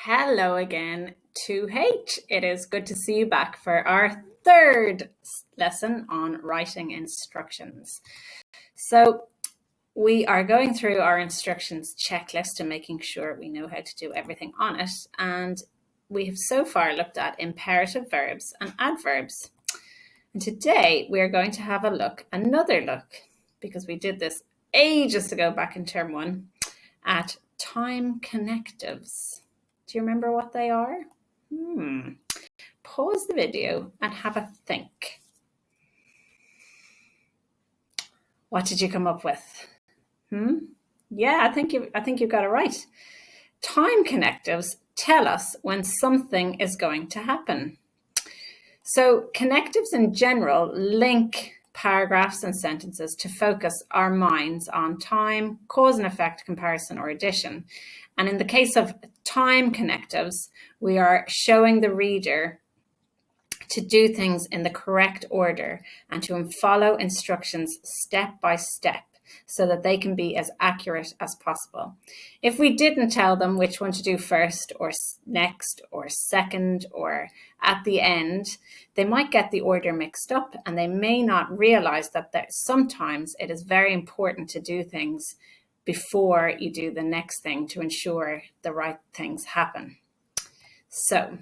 Hello again, 2H. It is good to see you back for our third lesson on writing instructions. So we are going through our instructions checklist and making sure we know how to do everything on it. And we have so far looked at imperative verbs and adverbs. And today we are going to have another look, because we did this ages ago back in term 1, at time connectives. Do you remember what they are? Pause the video and have a think. What did you come up with? Yeah, I think you got it right. Time connectives tell us when something is going to happen. So connectives in general link paragraphs and sentences to focus our minds on time, cause and effect, comparison, or addition. And in the case of time connectives, we are showing the reader to do things in the correct order and to follow instructions step by step so that they can be as accurate as possible. If we didn't tell them which one to do first or next or second or at the end, they might get the order mixed up and they may not realize that sometimes it is very important to do things before you do the next thing to ensure the right things happen. So,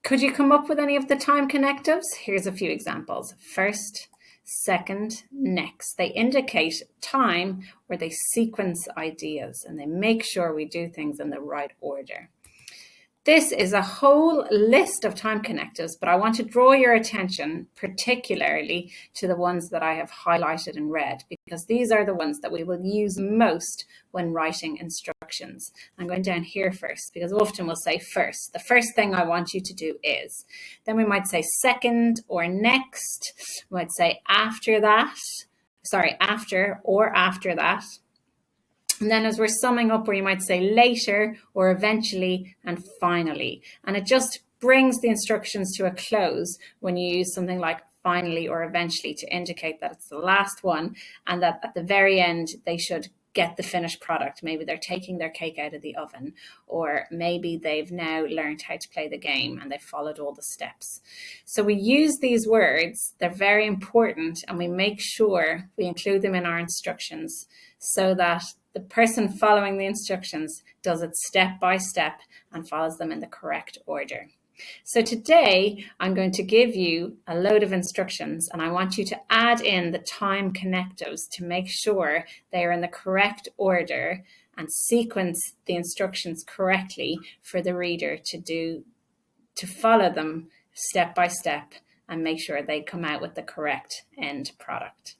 could you come up with any of the time connectives? Here's a few examples. First, second, next. They indicate time or they sequence ideas and they make sure we do things in the right order. This is a whole list of time connectives, but I want to draw your attention particularly to the ones that I have highlighted in red, because these are the ones that we will use most when writing instructions. I'm going down here first, because often we'll say first. The first thing I want you to do is. Then we might say second or next. We might say after or after that. And then as we're summing up, where you might say later or eventually and finally. And it just brings the instructions to a close when you use something like finally or eventually to indicate that it's the last one and that at the very end they should get the finished product. Maybe they're taking their cake out of the oven, or maybe they've now learned how to play the game and they've followed all the steps. So we use these words, they're very important, and we make sure we include them in our instructions so that the person following the instructions does it step by step and follows them in the correct order. So today I'm going to give you a load of instructions and I want you to add in the time connectives to make sure they are in the correct order and sequence the instructions correctly for the reader to follow them step by step and make sure they come out with the correct end product.